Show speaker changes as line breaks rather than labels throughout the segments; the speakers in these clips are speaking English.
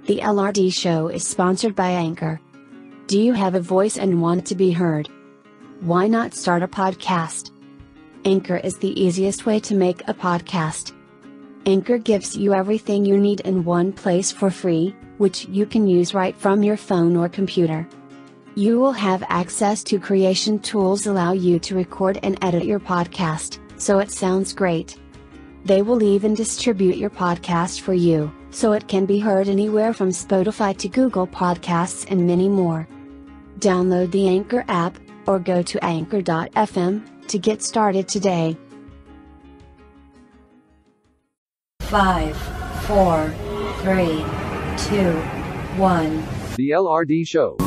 The LRD Show is sponsored by Anchor. Do you have a voice and want to be heard? Why not start a podcast? Anchor is the easiest way to make a podcast. Anchor gives you everything you need in one place for free, which you can use right from your phone or computer. You will have access to creation tools allow you to record and edit your podcast, so it sounds great. They will even distribute your podcast for you, so it can be heard anywhere from Spotify to Google Podcasts and many more. Download the Anchor app, or go to anchor.fm, to get started today.
5, 4, 3, 2, 1.
The LRD Show.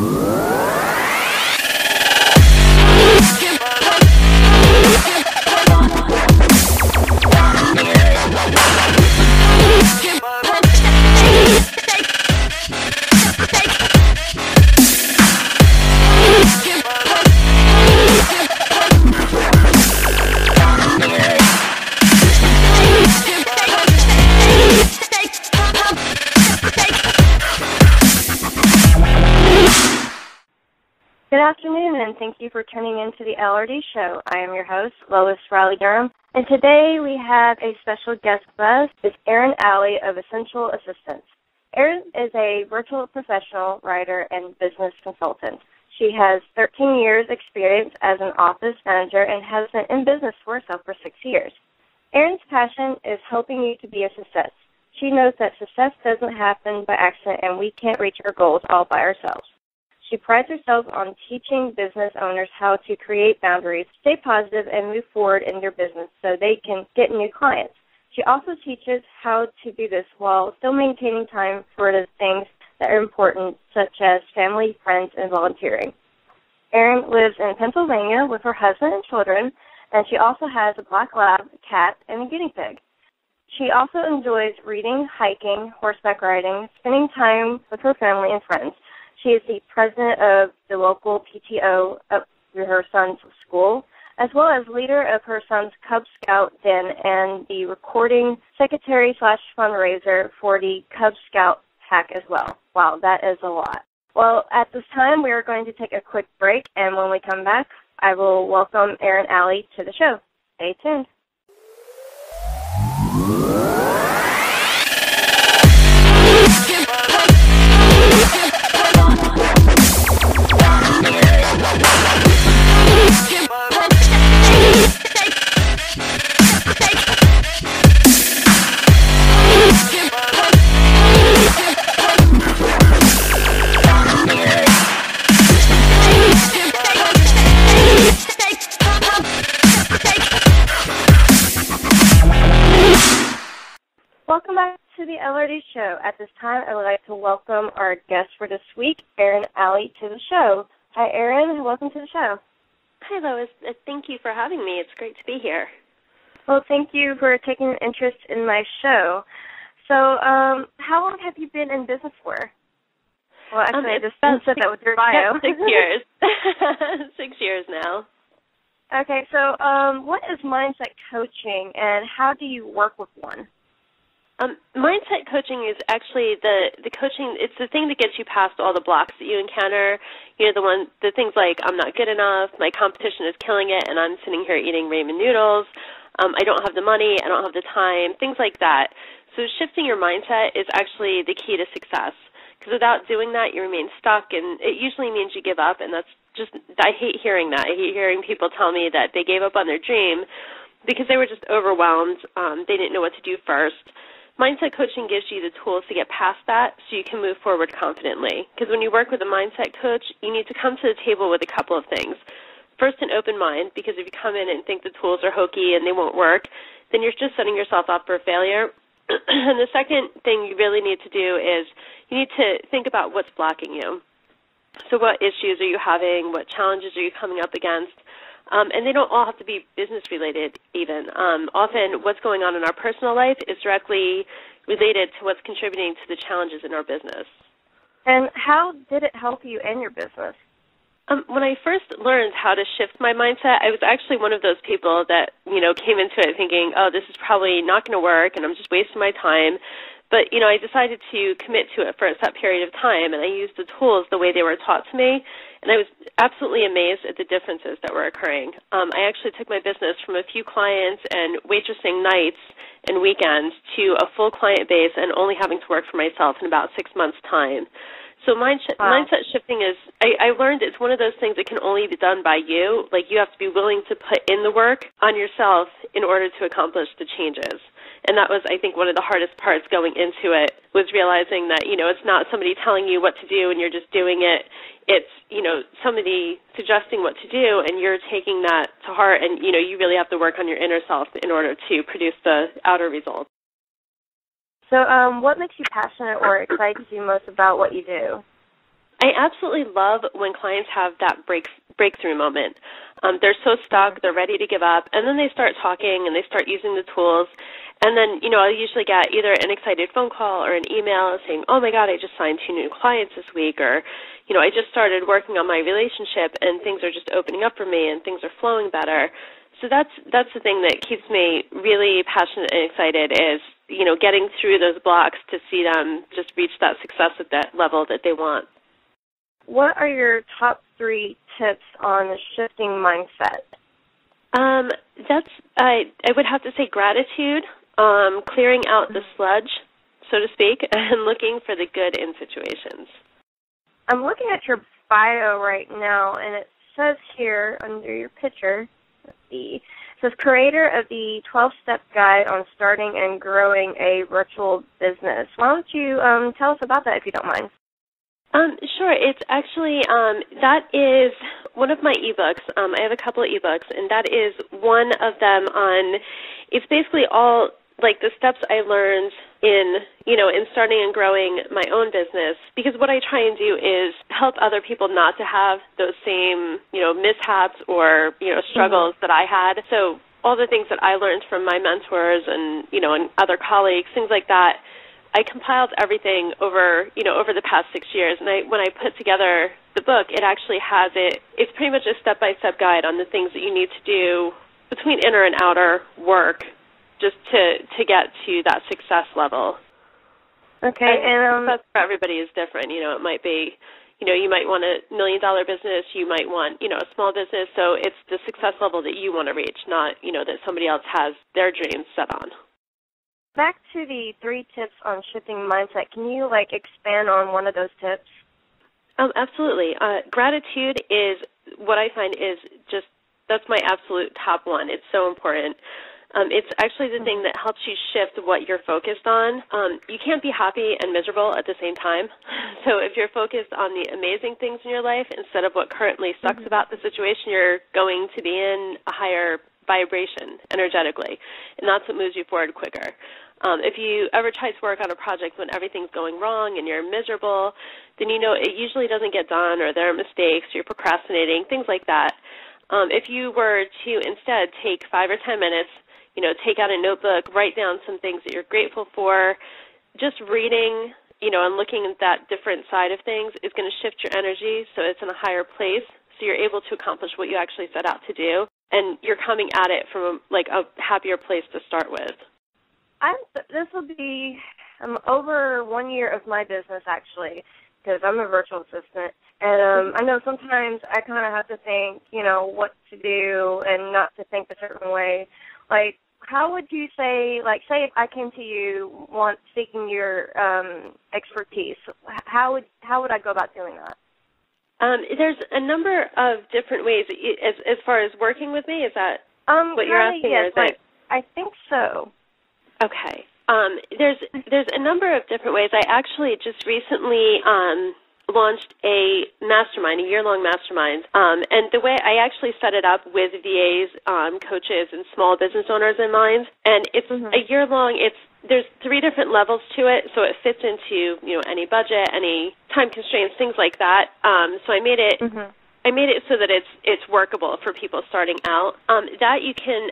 Good afternoon, and thank you for tuning in to the LRD Show. I am your host, Lois from Durham, and today we have a special guest with us. It's Erin Alli of Essential Assistance. Erin is a virtual professional writer and business consultant. She has 13 years experience as an office manager and has been in business for herself for 6 years. Erin's passion is helping you to be a success. She knows that success doesn't happen by accident, and we can't reach our goals all by ourselves. She prides herself on teaching business owners how to create boundaries, stay positive, and move forward in their business so they can get new clients. She also teaches how to do this while still maintaining time for the things that are important, such as family, friends, and volunteering. Erin lives in Pennsylvania with her husband and children, and she also has a black lab, a cat, and a guinea pig. She also enjoys reading, hiking, horseback riding, spending time with her family and friends. She is the president of the local PTO of her son's school, as well as leader of her son's Cub Scout Den and the recording secretary/fundraiser for the Cub Scout Pack as well. Wow, that is a lot. Well, at this time, we are going to take a quick break, and when we come back, I will welcome Erin Alli to the show. Stay tuned. Welcome back to the LRD Show. At this time, I would like to welcome our guest for this week, Erin Alli, to the show. Hi, Erin, and welcome to the show.
Hi, Lois. Thank you for having me. It's great to be here.
Well, thank you for taking an interest in my show. So, how long have you been in business for? Well, actually, I just said that with your bio.
6 years. 6 years now.
Okay, so what is mindset coaching, and how do you work with one?
Mindset coaching is actually the coaching. It's the thing that gets you past all the blocks that you encounter. You know, the things like I'm not good enough, my competition is killing it, and I'm sitting here eating ramen noodles. I don't have the money, I don't have the time, things like that. So shifting your mindset is actually the key to success. Because without doing that, you remain stuck, and it usually means you give up. And that's just, I hate hearing that. I hate hearing people tell me that they gave up on their dream because they were just overwhelmed. They didn't know what to do first. Mindset coaching gives you the tools to get past that so you can move forward confidently. Because when you work with a mindset coach, you need to come to the table with a couple of things. First, an open mind, because if you come in and think the tools are hokey and they won't work, then you're just setting yourself up for failure. And the second thing you really need to do is you need to think about what's blocking you. So what issues are you having? What challenges are you coming up against? And they don't all have to be business-related even. Often what's going on in our personal life is directly related to what's contributing to the challenges in our business.
And how did it help you in your business?
When I first learned how to shift my mindset, I was actually one of those people that, came into it thinking, oh, this is probably not going to work and I'm just wasting my time. But, I decided to commit to it for a set period of time, and I used the tools the way they were taught to me, and I was absolutely amazed at the differences that were occurring. I actually took my business from a few clients and waitressing nights and weekends to a full client base and only having to work for myself in about 6 months' time. So mindset shifting is, I learned it's one of those things that can only be done by you. Like, you have to be willing to put in the work on yourself in order to accomplish the changes. And that was, I think, one of the hardest parts going into it, was realizing that, it's not somebody telling you what to do and you're just doing it. It's, somebody suggesting what to do, and you're taking that to heart, and, you really have to work on your inner self in order to produce the outer results.
So what makes you passionate or excites you most about what you do?
I absolutely love when clients have that breakthrough moment. They're so stuck, they're ready to give up, and then they start talking and they start using the tools. And then, I'll usually get either an excited phone call or an email saying, oh, my God, I just signed 2 new clients this week, or, I just started working on my relationship and things are just opening up for me and things are flowing better. So that's the thing that keeps me really passionate and excited is, getting through those blocks to see them just reach that success at that level that they want.
What are your top 3 tips on shifting mindset?
I would have to say gratitude, clearing out the sludge, so to speak, and looking for the good in situations.
I'm looking at your bio right now, and it says here under your picture, let's see, it says creator of the 12-step guide on starting and growing a virtual business. Why don't you tell us about that if you don't mind?
Sure. It's actually, that is one of my ebooks. I have a couple of ebooks, and that is one of them on, it's basically all, like, the steps I learned in starting and growing my own business, because what I try and do is help other people not to have those same, mishaps or, struggles that I had. So all the things that I learned from my mentors and, and other colleagues, things like that, I compiled everything over the past 6 years, and when I put together the book, it actually has it's pretty much a step-by-step guide on the things that you need to do between inner and outer work just to get to that success level.
Okay,
and success for everybody is different. It might be, you might want $1 million business, you might want, a small business, so it's the success level that you want to reach, not, that somebody else has their dreams set on.
Back to the 3 tips on shifting mindset. Can you, expand on one of those tips?
Absolutely. Gratitude is what I find is just, that's my absolute top one. It's so important. It's actually the thing that helps you shift what you're focused on. You can't be happy and miserable at the same time. So if you're focused on the amazing things in your life instead of what currently sucks about the situation, you're going to be in a higher vibration energetically, and that's what moves you forward quicker. If you ever try to work on a project when everything's going wrong and you're miserable, then it usually doesn't get done, or there are mistakes, you're procrastinating, things like that. If you were to instead take 5 or 10 minutes, take out a notebook, write down some things that you're grateful for, just reading, and looking at that different side of things is going to shift your energy so it's in a higher place, so you're able to accomplish what you actually set out to do, and you're coming at it from a happier place to start with.
This will be over 1 year of my business, actually, because I'm a virtual assistant. And I know sometimes I kind of have to think, what to do and not to think a certain way. How would you say, say if I came to you seeking your expertise, how would I go about doing that?
There's a number of different ways. As far as working with me, is that what you're asking?
Yes, I think so.
Okay. There's a number of different ways. I actually just recently launched a mastermind, a year-long mastermind, and the way I actually set it up with VAs, coaches, and small business owners in mind, and it's a year-long. There's 3 different levels to it, so it fits into any budget, any time constraints, things like that. So I made it. I made it so that it's workable for people starting out. That you can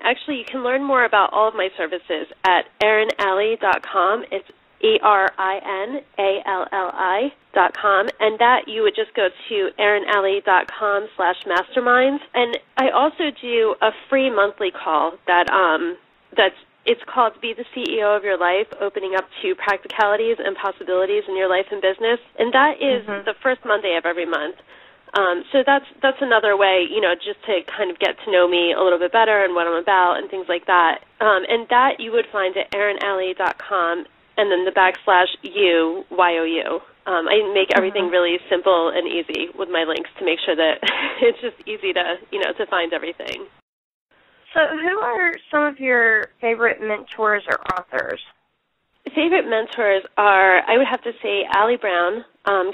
learn more about all of my services at erinalli.com. It's ERINALLI.com, and that you would just go to erinalli.com/masterminds. And I also do a free monthly call that's It's called Be the CEO of Your Life, opening up to practicalities and possibilities in your life and business. And that is the first Monday of every month. So that's another way, just to kind of get to know me a little bit better and what I'm about and things like that. And that you would find at erinalli.com and then the /U, Y-O-U. I make everything really simple and easy with my links to make sure that it's just easy to, to find everything.
So who are some of your favorite mentors or authors?
Favorite mentors are, I would have to say, Allie Brown,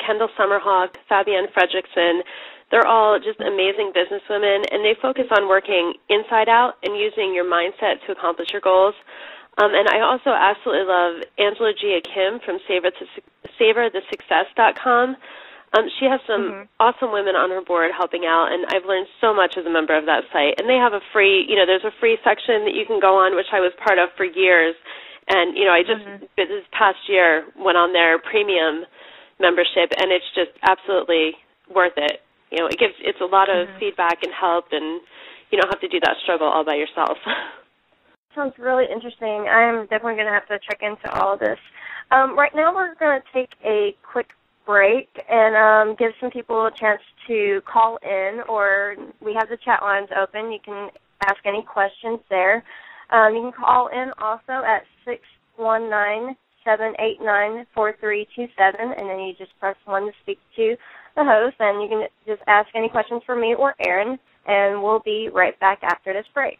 Kendall Summerhawk, Fabienne Fredrickson. They're all just amazing businesswomen, and they focus on working inside out and using your mindset to accomplish your goals. And I also absolutely love Angela Gia Kim from SavorTheSuccess.com. She has some awesome women on her board helping out, and I've learned so much as a member of that site. And they have a free, there's a free section that you can go on, which I was part of for years. And, I just, this past year, went on their premium membership, and it's just absolutely worth it. It's a lot of feedback and help, and you don't have to do that struggle all by yourself.
Sounds really interesting. I'm definitely going to have to check into all of this. Right now we're going to take a quick break and give some people a chance to call in, or we have the chat lines open. You can ask any questions there. You can call in also at 619-789-4327, and then you just press 1 to speak to the host, and you can just ask any questions for me or Erin, and we'll be right back after this break.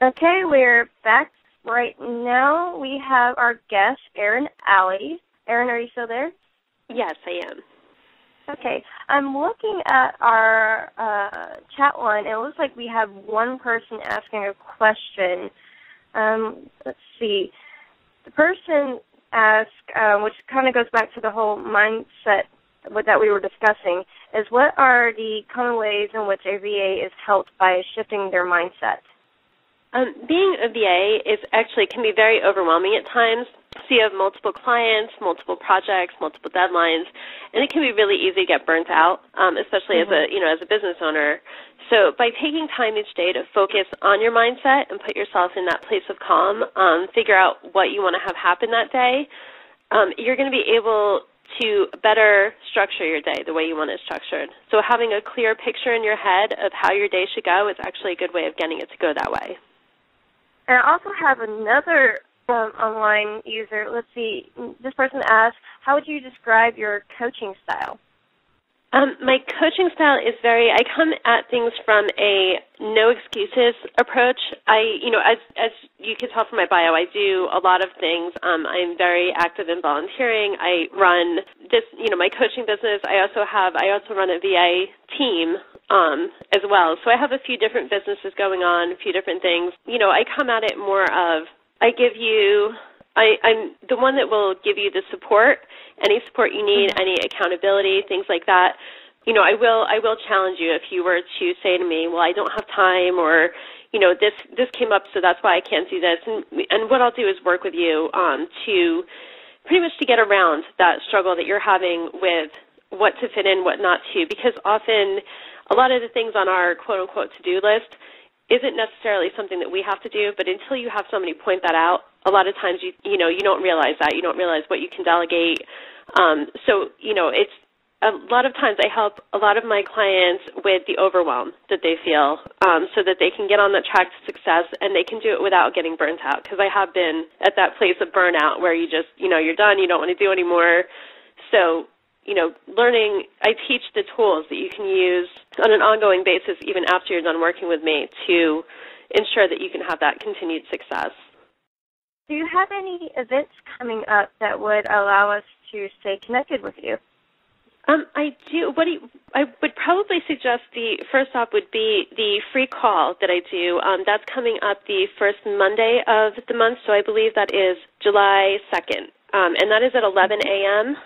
Okay, we're back. Right now we have our guest, Erin Alli. Erin, are you still there?
Yes, I am.
Okay, I'm looking at our chat line, and it looks like we have one person asking a question. Let's see. The person asked, which kind of goes back to the whole mindset that we were discussing, is what are the common ways in which a VA is helped by shifting their mindset?
Being a VA can be very overwhelming at times. So you have multiple clients, multiple projects, multiple deadlines, and it can be really easy to get burnt out, especially as a business owner. So by taking time each day to focus on your mindset and put yourself in that place of calm, figure out what you want to have happen that day, you're going to be able to better structure your day the way you want it structured. So having a clear picture in your head of how your day should go is actually a good way of getting it to go that way.
And I also have another online user. Let's see. This person asked, how would you describe your coaching style?
My coaching style is I come at things from a no excuses approach. As you can tell from my bio, I do a lot of things. I'm very active in volunteering. I run this, my coaching business. I also run a VA team as well. So I have a few different businesses going on, a few different things. I come at it more of, I'm the one that will give you the support, any support you need, any accountability, things like that. I will challenge you if you were to say to me, well, I don't have time, or, this came up, so that's why I can't do this. And what I'll do is work with you to pretty much to get around that struggle that you're having with what to fit in, what not to, because often a lot of the things on our quote-unquote to-do list isn't necessarily something that we have to do, but until you have somebody point that out, a lot of times you don't realize that. You don't realize what you can delegate. It's a lot of times I help a lot of my clients with the overwhelm that they feel so that they can get on that track to success and they can do it without getting burnt out, because I have been at that place of burnout where you just, you're done, you don't want to do anymore. So, I teach the tools that you can use on an ongoing basis even after you're done working with me to ensure that you can have that continued success.
Do you have any events coming up that would allow us to stay connected with you?
I do. I would probably suggest first off would be the free call that I do. That's coming up the first Monday of the month, so I believe that is July 2nd, and that is at 11 a.m.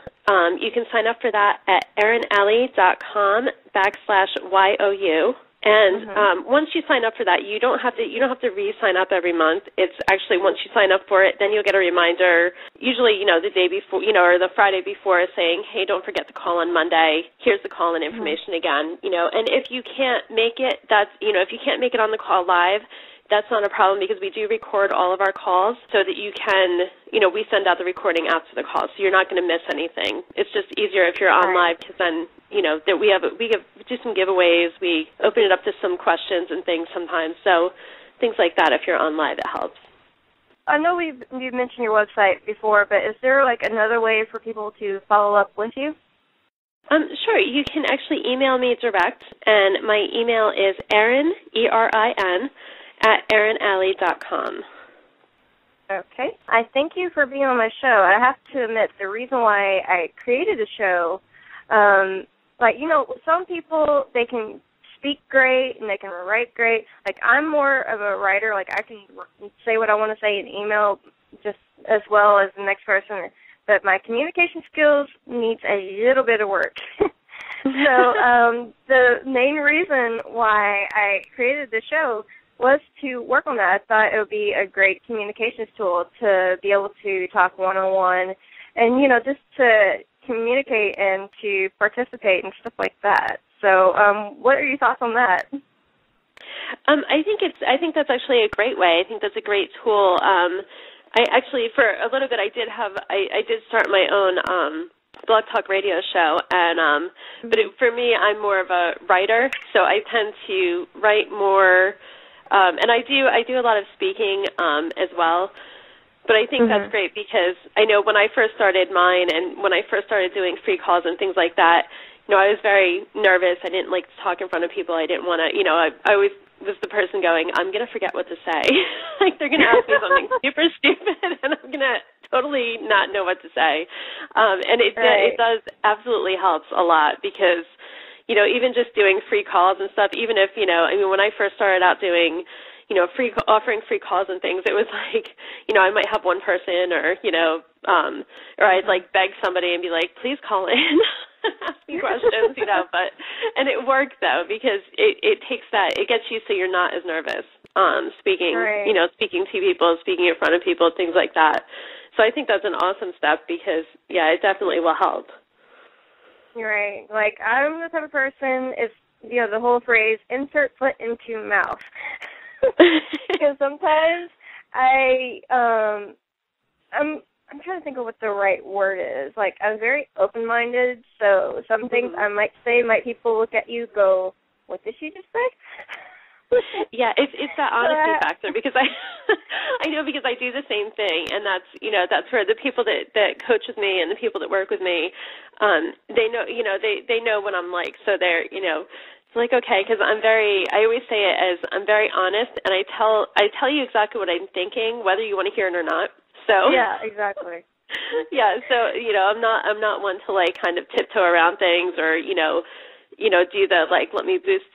You can sign up for that at erinalli.com/YOU. And once you sign up for that, you don't have to re-sign up every month. It's actually once you sign up for it, then you'll get a reminder, usually, the day before, or the Friday before, saying, hey, don't forget to call on Monday. Here's the call-in information again. And if you can't make it, if you can't make it on the call live, that's not a problem because we do record all of our calls so that you can, we send out the recording after the call, so you're not going to miss anything. It's just easier if you're on live because then, that we do some giveaways. We open it up to some questions and things sometimes. So things like that, if you're on live, it helps.
I know you've mentioned your website before, but is there another way for people to follow up with you?
Sure. You can actually email me direct, and my email is Erin, ERIN, @erinalli.com.
Okay. I thank you for being on my show. I have to admit, the reason why I created the show, some people, they can speak great and they can write great. I'm more of a writer. I can say what I want to say in email just as well as the next person. But my communication skills needs a little bit of work. So the main reason why I created the show was to work on that. I thought it would be a great communications tool to be able to talk one-on-one and, just to communicate and to participate and stuff like that. So what are your thoughts on that?
I think that's actually a great way. I think that's a great tool. I actually, for a little bit, I did start my own Blog Talk radio show, and for me, I'm more of a writer, so I tend to write more. And I do a lot of speaking as well, but I think that's great because I know when I first started mine and when I first started doing free calls and things like that, I was very nervous. I didn't like to talk in front of people. I didn't want to, I always was the person going, I'm going to forget what to say. They're going to ask me something super stupid and I'm going to totally not know what to say. And it does absolutely helps a lot because even just doing free calls and stuff, even if, when I first started out doing, offering free calls and things, it was I might have one person or I'd beg somebody and be like, please call in, ask me questions, and it worked though, because it takes that, it gets you so you're not as nervous, speaking, speaking to people, speaking in front of people, things like that. So I think that's an awesome step because, it definitely will help.
You're right. I'm the type of person, it's, the whole phrase, insert foot into mouth. Because sometimes I'm trying to think of what the right word is. I'm very open-minded, so some things I might say, people look at you, go, what did she just say?
Yeah, it's that honesty factor because I know because I do the same thing, and that's where the people that coach with me and the people that work with me, they know they know what I'm like, so they're it's okay, because I always say it as I'm very honest, and I tell you exactly what I'm thinking, whether you want to hear it or not. So
yeah, exactly.
Yeah, so I'm not one to kind of tiptoe around things or do the let me boost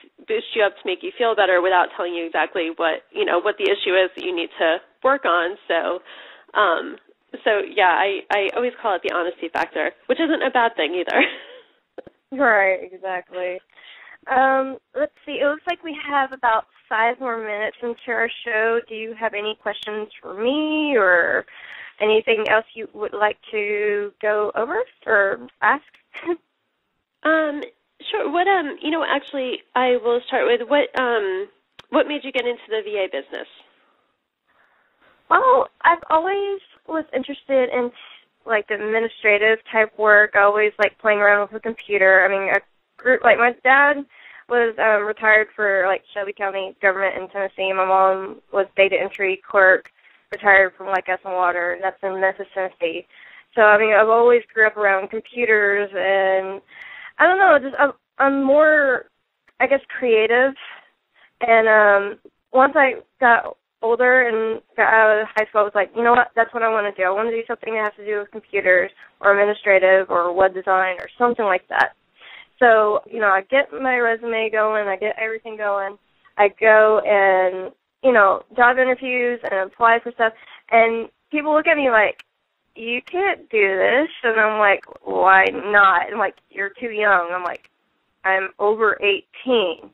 you up to make you feel better without telling you exactly what what the issue is that you need to work on. So yeah, I always call it the honesty factor, which isn't a bad thing either.
Right, exactly. Let's see. It looks like we have about 5 more minutes into our show. Do you have any questions for me or anything else you would like to go over or ask?
Sure. What actually, I will start with what made you get into the VA business?
Well, I've always was interested in the administrative type work. I always liked playing around with the computer. I mean, my dad was retired for Shelby County government in Tennessee. My mom was data entry clerk, retired from Gas and Water, and that's in Memphis, Tennessee. So I mean, I've always grew up around computers, and I don't know, just I'm more, I guess, creative. And once I got older and got out of high school, I was like, you know what, that's what I want to do. I want to do something that has to do with computers or administrative or web design or something like that. So, you know, I get my resume going, I get everything going. I go and, you know, job interviews and apply for stuff, and people look at me like, you can't do this. And I'm like, why not? And like, you're too young. I'm like, I'm over 18.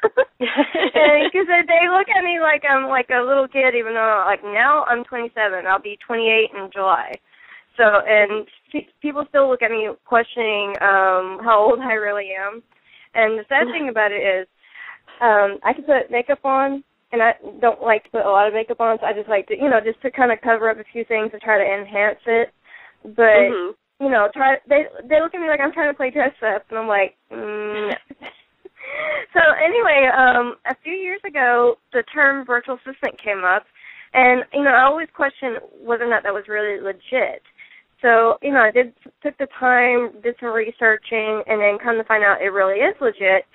Because they look at me like I'm like a little kid, even though like now I'm 27. I'll be 28 in July. So, and people still look at me questioning how old I really am. And the sad thing about it is I can put makeup on, and I don't like to put a lot of makeup on, so I just like to, you know, just to kind of cover up a few things and try to enhance it. But, you know, they look at me like I'm trying to play dress up, and I'm like, no. So anyway, a few years ago, the term virtual assistant came up, and, you know, I always questioned whether or not that was really legit. So, you know, I took the time, did some researching, and then come to find out it really is legit.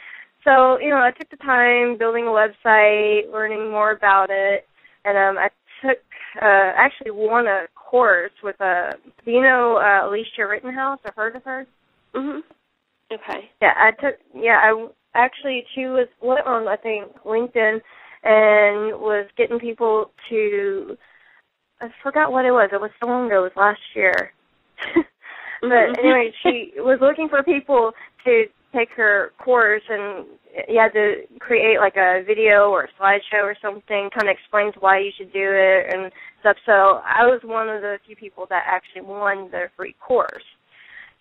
So, you know, I took the time building a website, learning more about it, and I took, actually won a course with do you know Alicia Rittenhouse, or heard of her?
Okay.
Yeah, she went on, I think, LinkedIn, and was getting people to, I forgot what it was. It was so long ago. It was last year. But anyway, she was looking for people to take her course, and you had to create like a video or a slideshow or something, kind of explains why you should do it and stuff. So I was one of the few people that actually won the free course.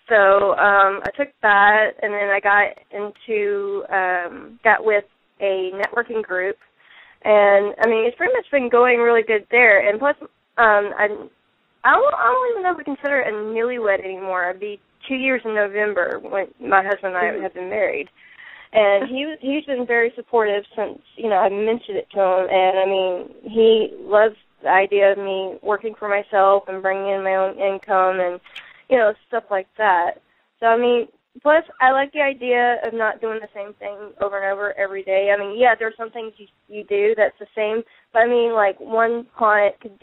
So I took that, and then I got with a networking group, and I mean, it's pretty much been going really good there. And plus, I don't even know if we consider it a newlywed anymore. It'd be 2 years in November when my husband and I have been married. And he's been very supportive since, you know, I mentioned it to him. And, I mean, he loves the idea of me working for myself and bringing in my own income and, you know, stuff like that. So, I mean, plus I like the idea of not doing the same thing over and over every day. I mean, yeah, there's some things you do that's the same. But, I mean, like, one client could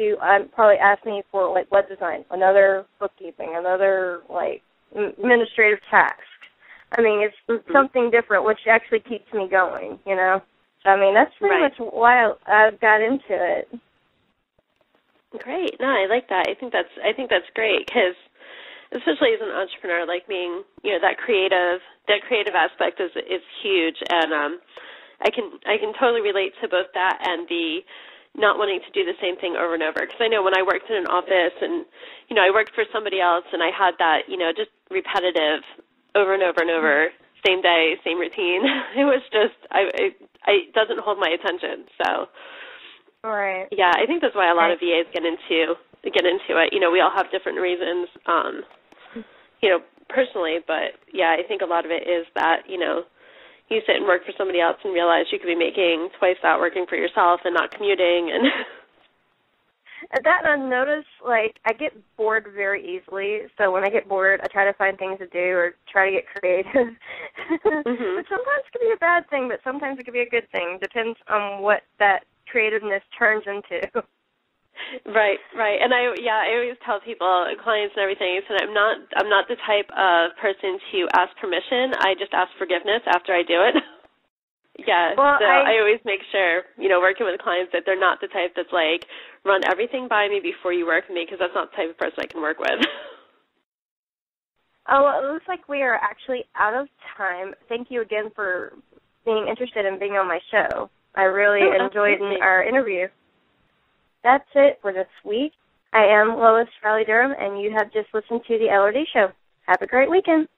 probably ask me for, like, web design, another bookkeeping, another, like, administrative tasks. I mean, it's something different, which actually keeps me going, you know. So, I mean, that's pretty much why I got into it.
Great. No, I like that. I think that's great, because especially as an entrepreneur, like being, you know, that creative aspect is huge, and I can totally relate to both that and the not wanting to do the same thing over and over. Because I know when I worked in an office and, you know, I worked for somebody else and I had that, you know, just repetitive over and over and over, same day, same routine. It was just, it doesn't hold my attention. So,
right.
Yeah, I think that's why a lot of VAs get into it. You know, we all have different reasons, you know, personally, but yeah, I think a lot of it is that, you know, you sit and work for somebody else and realize you could be making twice that working for yourself and not commuting. And
that I've noticed, like, I get bored very easily. So when I get bored, I try to find things to do or try to get creative. But sometimes it can be a bad thing, but sometimes it can be a good thing. Depends on what that creativeness turns into.
Right. And I always tell people, clients and everything, I said I'm not the type of person to ask permission. I just ask forgiveness after I do it. Yeah. Well, so I always make sure, you know, working with clients, that they're not the type that's like, run everything by me before you work with me, because that's not the type of person I can work with.
Oh, well, it looks like we are actually out of time. Thank you again for being interested in being on my show. I really enjoyed our interview. That's it for this week. I am Lois Durham, and you have just listened to the LRD Show. Have a great weekend.